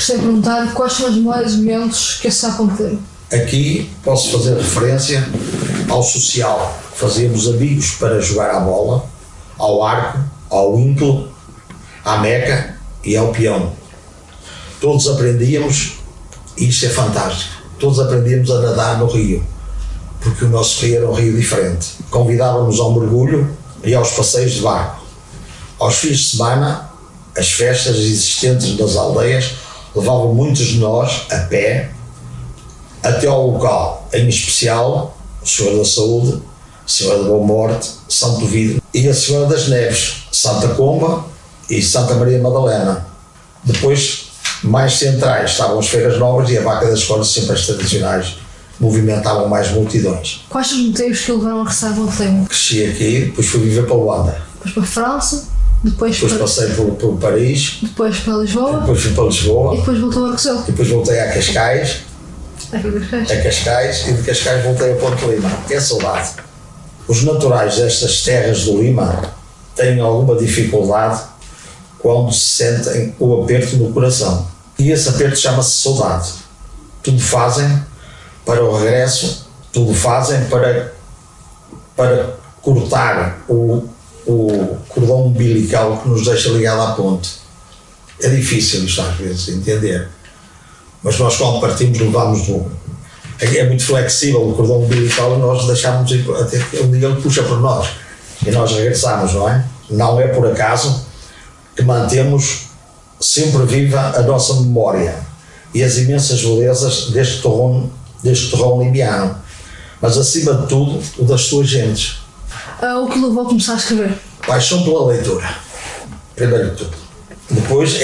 Gostei de perguntar quais são os melhores momentos que esse Sá teve. Aqui posso fazer referência ao social. Fazíamos amigos para jogar à bola, ao arco, ao ímpolo, à meca e ao peão. Todos aprendíamos, e isto é fantástico, todos aprendíamos a nadar no rio, porque o nosso rio era um rio diferente. Convidávamos ao mergulho e aos passeios de barco. Aos fins de semana, as festas existentes nas aldeias levavam muitos de nós a pé até ao local, em especial o Senhor da Saúde, Senhora da Boa Morte, Santo Vidro e a Senhora das Neves, Santa Comba e Santa Maria Madalena. Depois, mais centrais, estavam as Feiras Novas e a Vaca das Escolas, sempre as tradicionais, movimentavam mais multidões. Quais são os motivos que o levaram a regressar a Pontelima? Cresci aqui, depois fui viver para Luanda. Depois para a França, depois passei por Paris, depois para Lisboa, depois fui para Lisboa, e depois voltou a Arcozelo. Depois voltei a Cascais, e de Cascais voltei a Ponte Lima. É saudade. Os naturais destas terras do Lima têm alguma dificuldade quando se sentem o aperto no coração. E esse aperto chama-se saudade. Tudo fazem para o regresso, tudo fazem para cortar o cordão umbilical que nos deixa ligado à ponte. É difícil isto às vezes entender, mas nós quando partimos levamos é muito flexível o cordão umbilical e nós deixamos até que um dia ele puxa por nós e nós regressamos, não é? Não é por acaso que mantemos sempre viva a nossa memória e as imensas belezas deste torrão limiano, mas acima de tudo o das suas gentes. O que levou a começar a escrever? Paixão pela leitura, primeiro de tudo. Depois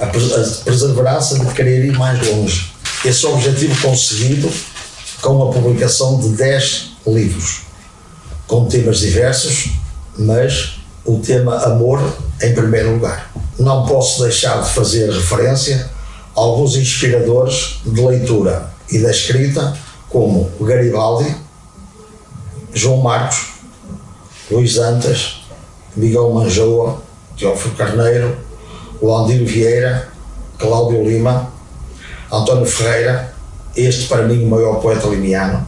a perseverança de querer ir mais longe. Esse objetivo conseguido com a publicação de 10 livros, com temas diversos, mas o tema amor em primeiro lugar. Não posso deixar de fazer referência a alguns inspiradores de leitura e da escrita, como Garibaldi, João Marcos, Luís Antas, Miguel Manjoa, Teófilo Carneiro, Landírio Vieira, Cláudio Lima, António Ferreira, este para mim o maior poeta limiano,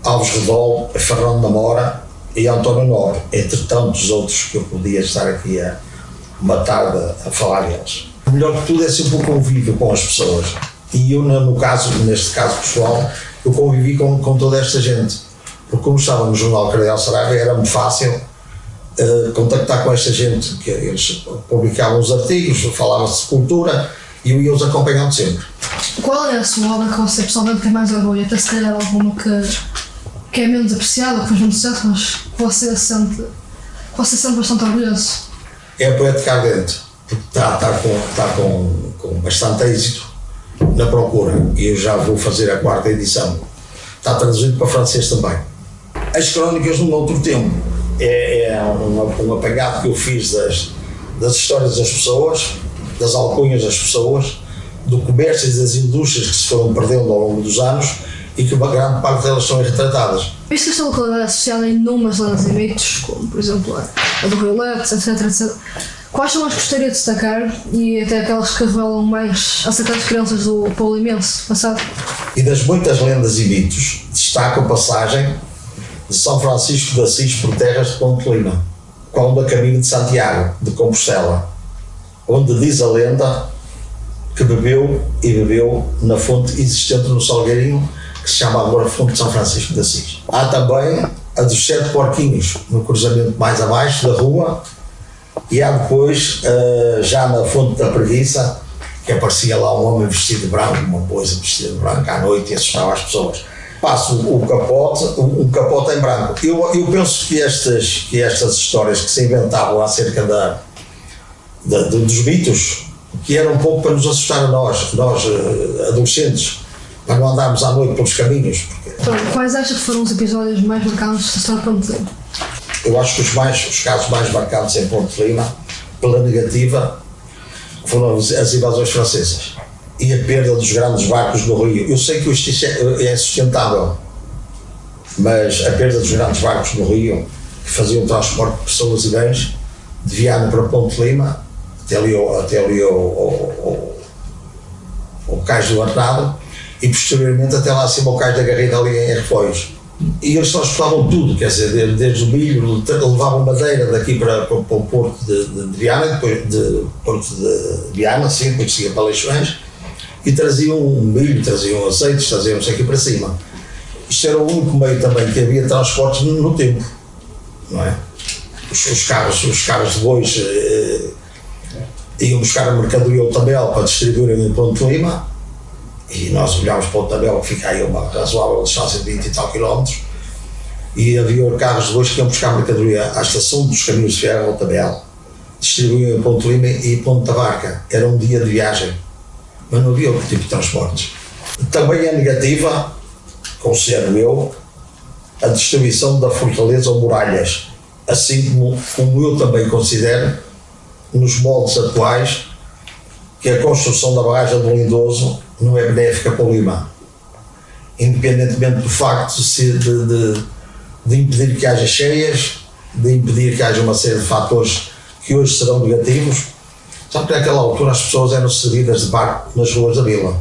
Alves Redol, Fernando Namora e António Nobre, entre tantos outros que eu podia estar aqui uma tarde a falar deles. O melhor de tudo é sempre o convívio com as pessoas, e eu neste caso pessoal, eu convivi com toda esta gente, porque como estava no jornal Cardeal Saraiva era muito fácil contactar com esta gente, que eles publicavam os artigos, falavam-se de cultura e eu ia-os acompanhando sempre. Qual é a sua obra que você pessoalmente tem mais orgulho? Até se calhar alguma que é menos apreciada, que faz muito sucesso, mas que você sente bastante orgulhoso? É a Poética Ardente, porque está com bastante êxito na procura e eu já vou fazer a 4ª edição. Está traduzido para francês também. As Crónicas de um Outro Tempo é um apagado que eu fiz das histórias das pessoas, das alcunhas das pessoas, do comércio e das indústrias que se foram perdendo ao longo dos anos e que uma grande parte delas são retratadas. Visto que esta localidade é associada em inúmeras lendas e mitos, como por exemplo a do Rio Leite, etc. Quais são as que gostaria de destacar e até aquelas que revelam mais acertadas crenças do povo imenso passado? E das muitas lendas e mitos, destaco a passagem de São Francisco de Assis por terras de Ponte Lima, quando a caminho de Santiago, de Compostela, onde diz a lenda que bebeu na fonte existente no Salgueirinho, que se chama agora Fonte de São Francisco de Assis. Há também a dos 7 porquinhos, no cruzamento mais abaixo da rua, e há depois, já na Fonte da Preguiça, que aparecia lá um homem vestido de branco, uma moça vestida de branco à noite e assustava as pessoas. Passo um capote em branco. Eu penso que estas histórias que se inventavam acerca dos mitos, que eram um pouco para nos assustar a nós adolescentes, para não andarmos à noite pelos caminhos. Então, quais achas que foram os episódios mais marcantes da história de Ponte Lima? Eu acho que os casos mais marcantes em Ponte Lima, pela negativa, foram as invasões francesas e a perda dos grandes barcos no Rio. Eu sei que isto é sustentável, mas a perda dos grandes barcos no Rio, que faziam transporte de pessoas e bens, de Viana para Ponte Lima, até ali ao cais do Arnado e posteriormente até lá acima ao cais da Garrida ali em Refóios. E eles transportavam tudo, quer dizer, desde o milho, levavam madeira daqui para o Porto de Viana, depois de Porto de Viana, sim, depois seguia para Leixões, e traziam milho, traziam azeites, traziam-se aqui para cima. Isto era o único meio também que havia transportes no tempo, não é? Os carros de bois iam buscar a mercadoria ao Tabel para distribuírem em Ponte Lima, e nós olhámos para o Tabel, que fica aí a uma razoável distância de 20 e tal quilómetros, e havia carros de bois que iam buscar a mercadoria à estação dos caminhos de ferro ao Tabel, distribuíam em Ponte Lima e Ponte da Barca. Era um dia de viagem, mas não havia outro tipo de transportes. Também é negativa, considero eu, a distribuição da fortaleza ou muralhas, assim como eu também considero, nos moldes atuais, que a construção da barragem do Lindoso não é benéfica para o Lima, independentemente do facto de impedir que haja cheias, de impedir que haja uma série de fatores que hoje serão negativos. Só que naquela altura as pessoas eram servidas de barco nas ruas da vila,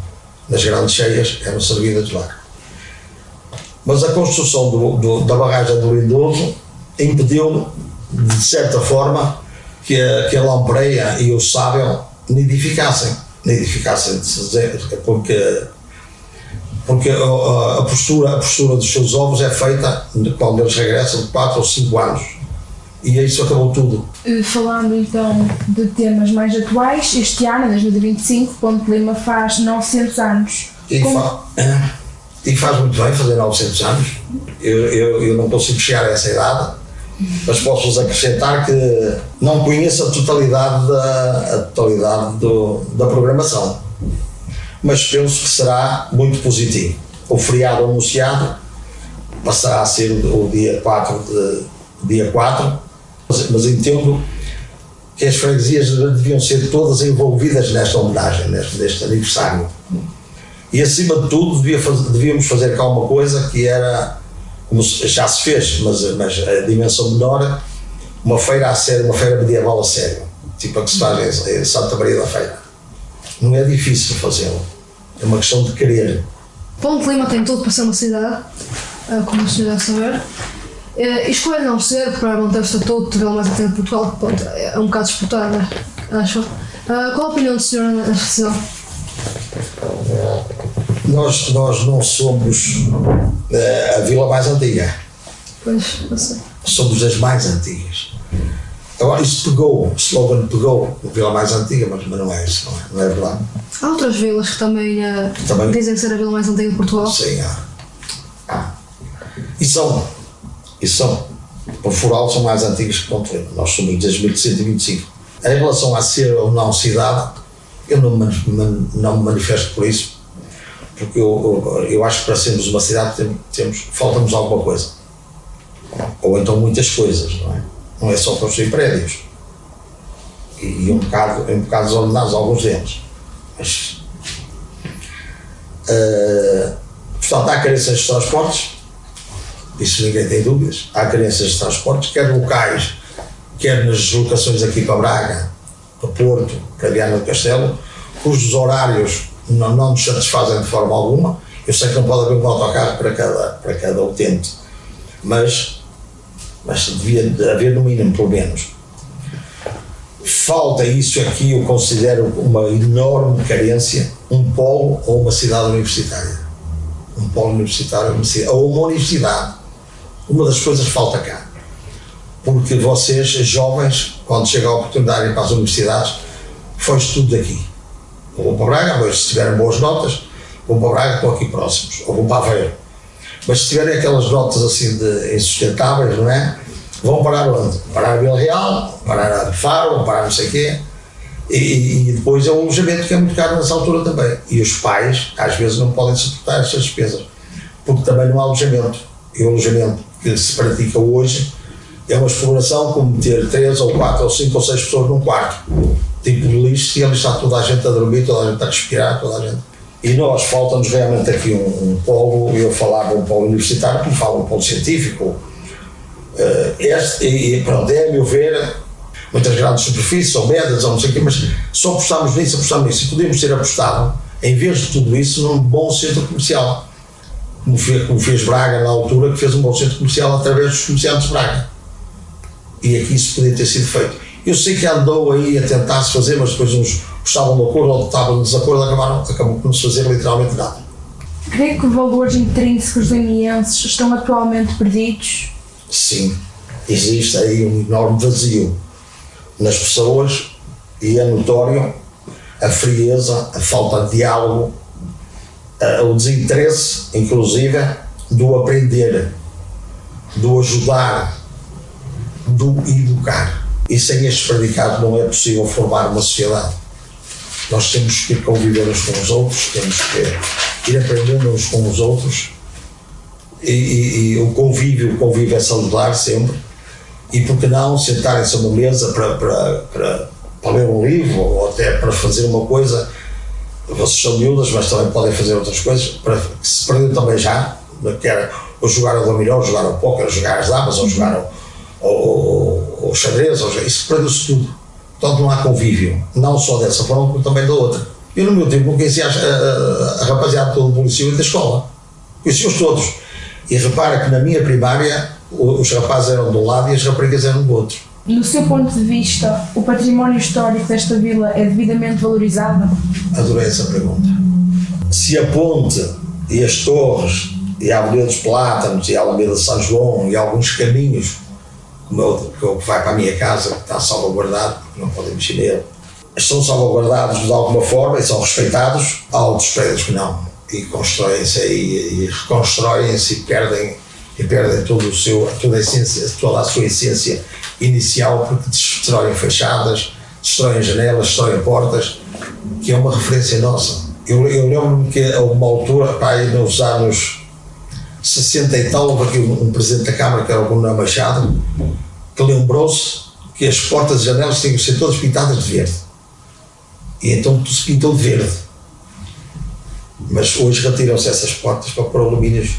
nas grandes cheias eram servidas de barco. Mas a construção da barragem do Lindoso impediu, de certa forma, que a Lampreia e o Sábio nidificassem, porque a postura dos seus ovos é feita quando eles regressam de 4 ou 5 anos, e isso acabou tudo. Falando então de temas mais atuais, este ano, em 2025, Ponte Lima faz 900 anos. E faz muito bem fazer 900 anos. Eu não consigo chegar a essa idade, mas posso-vos acrescentar que não conheço a totalidade da programação, mas penso que será muito positivo. O feriado anunciado passará a ser o dia 4, mas entendo que as freguesias deviam ser todas envolvidas nesta homenagem, neste aniversário. E acima de tudo devíamos fazer cá uma coisa que era, como já se fez, mas a dimensão menor, uma feira a sério, uma feira medieval a sério, tipo a que se faz em Santa Maria da Feira. Não é difícil fazê-lo, é uma questão de querer. Ponte Lima tem tudo para ser uma cidade, como o senhor deve saber. Escolhe não ser para manter o estatuto de mais atento de Portugal, que é um bocado disputado, né? Acho. Qual a opinião do senhor nesta decisão? Nós não somos a vila mais antiga. Pois, eu sei. Somos das mais antigas. Agora, isso o slogan pegou, a vila mais antiga, mas não é isso, não é verdade. Há outras vilas que também dizem ser a vila mais antiga de Portugal? Sim, há. E são. Por Foral são mais antigas que Ponte Lima. Nós somos desde 1125. Em relação a ser ou não cidade, eu não me manifesto por isso, porque eu acho que para sermos uma cidade falta-nos alguma coisa. Ou então muitas coisas, não é? Não é só construir prédios. E um bocado desordenados alguns deles. Mas, portanto, há carências de transportes, isso ninguém tem dúvidas. Há carências de transportes, quer locais, quer nas deslocações aqui para Braga, para Porto, para Viana do Castelo, cujos horários não nos satisfazem de forma alguma. Eu sei que não pode haver um autocarro para cada utente, mas devia haver no mínimo, pelo menos. Falta isso aqui, eu considero uma enorme carência, um polo ou uma cidade universitária. Um polo universitário ou uma universidade. Uma das coisas falta cá. Porque vocês, jovens, quando chega a oportunidade de ir para as universidades, foi-se tudo daqui. Ou vão para Braga, mas se tiverem boas notas, vão para Braga, estão aqui próximos, ou vão para Aveiro. Mas se tiverem aquelas notas assim insustentáveis, não é? Vão parar onde? Parar a Vila Real, parar a Faro, parar não sei o quê. E depois é o alojamento, que é muito caro nessa altura também. E os pais, às vezes, não podem suportar essas despesas, porque também não há alojamento. E o alojamento que se pratica hoje é uma exploração como ter 3 ou 4 ou 5 ou 6 pessoas num quarto, tipo de lixo, e ali está toda a gente a dormir, toda a gente a respirar, toda a gente. E nós, falta-nos realmente aqui um polo, eu falava um polo universitário, como falo um polo científico. Pronto, é a meu ver, muitas grandes superfícies, ou médias, ou não sei o quê, mas só apostámos nisso, e podíamos ter apostado, em vez de tudo isso, num bom centro comercial, como fez Braga na altura, que fez um bom centro comercial através dos comerciantes de Braga. E aqui isso podia ter sido feito. Eu sei que andou aí a tentar-se fazer, mas depois uns estavam de acordo, outros estavam em desacordo, acabou por não se fazer literalmente nada. Crê que valores intrínsecos limienses estão atualmente perdidos? Sim, existe aí um enorme vazio nas pessoas e é notório a frieza, a falta de diálogo, o desinteresse, inclusive, do aprender, do ajudar, do educar. E sem estes predicados não é possível formar uma sociedade. Nós temos que conviver uns com os outros, temos que ir aprendendo uns com os outros e o convívio é salutar sempre. E por que não sentarem-se a uma mesa para ler um livro ou até para fazer uma coisa. Vocês são miúdas, mas também podem fazer outras coisas, que se perdeu também já, que era ou jogar ao dominó, ou jogar ao póquer, ou jogar às damas, ou jogar ao xadrez, isso perdeu-se tudo. Portanto, não há convívio, não só dessa forma, como também da outra. Eu no meu tempo conheci a rapaziada toda do liceu e da escola, conheci-os todos. E repara que na minha primária os rapazes eram de um lado e as raparigas eram do outro. No seu ponto de vista, o património histórico desta vila é devidamente valorizado? Adorei essa pergunta. Se a ponte e as torres e a Avenida dos Plátanos e a Alameda de São João e alguns caminhos como o que vai para a minha casa, que está salvaguardado, porque não podem mexer nele, são salvaguardados de alguma forma e são respeitados, há outros prédios que não, e constroem-se e reconstroem-se e perdem toda a sua essência inicial, porque destroem fachadas, destroem janelas, destroem portas, que é uma referência nossa. Eu lembro-me que a uma altura, aí nos anos 60 e tal, houve aqui um presidente da Câmara, que era o Bruno Machado, que lembrou-se que as portas e janelas tinham que ser todas pintadas de verde. E então tudo se pintou de verde. Mas hoje retiram-se essas portas para pôr alumínios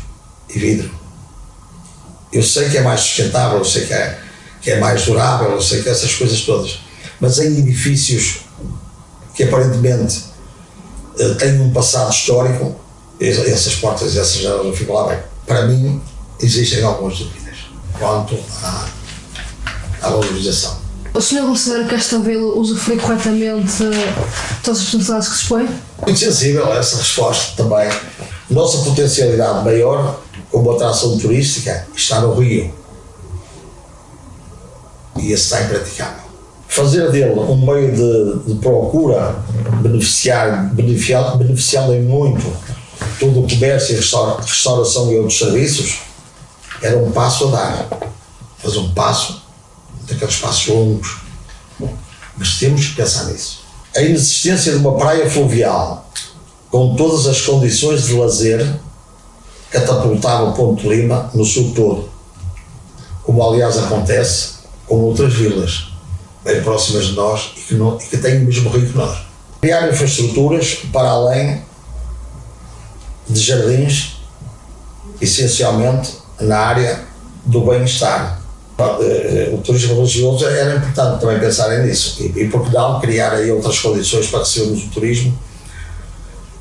e vidro. Eu sei que é mais sustentável, eu sei que é mais durável, eu sei que essas coisas todas. Mas em edifícios que aparentemente têm um passado histórico, essas portas e essas janelas não ficam lá bem. Para mim, existem algumas dúvidas quanto à valorização. O senhor considera que esta vila usufrui corretamente todas as potencialidades que se expõe? Muito sensível a essa resposta também. Nossa potencialidade maior como atração turística está no Rio. E esse está impraticável. Fazer dele um meio de procura, beneficiando em muito todo o comércio, restauração e outros serviços, era um passo a dar. Fazer um passo, daqueles passos longos. Mas temos que pensar nisso. A inexistência de uma praia fluvial com todas as condições de lazer catapultava o Ponte Lima no sul todo, como aliás acontece com outras vilas bem próximas de nós e que têm o mesmo rio que nós. Criar infraestruturas para além de jardins, essencialmente na área do bem-estar. O turismo religioso era importante também pensarem nisso e por que não criar aí outras condições para recebermos o turismo,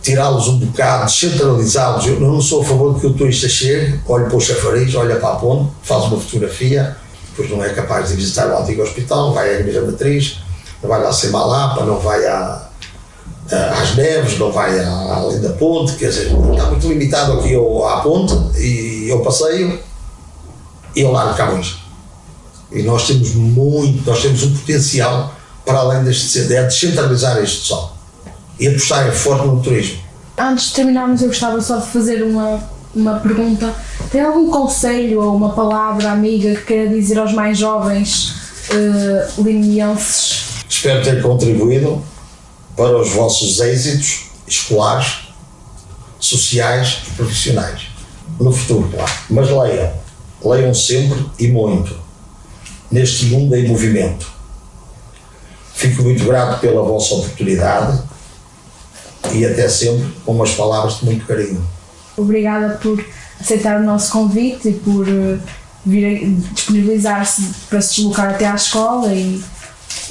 tirá-los um bocado, descentralizá-los. Eu não sou a favor de que o turista chegue, olhe para o chafariz, olha para a ponte, faz uma fotografia, depois não é capaz de visitar o antigo hospital, vai à Igreja Matriz, não vai lá a Semalapa, não vai às Neves, não vai além da ponte, quer dizer, está muito limitado aqui à ponte e ao passeio e ao Largo de Camões. E nós temos um potencial para além deste, é descentralizar isto só e apostar forte no turismo. Antes de terminarmos, eu gostava só de fazer uma pergunta. Tem algum conselho ou uma palavra amiga que queira dizer aos mais jovens limienses? Espero ter contribuído para os vossos êxitos escolares, sociais e profissionais. No futuro, claro. Mas leiam sempre e muito, neste mundo em movimento. Fico muito grato pela vossa oportunidade e até sempre com umas palavras de muito carinho. Obrigada por aceitar o nosso convite e por vir disponibilizar-se para se deslocar até à escola e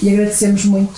e agradecemos muito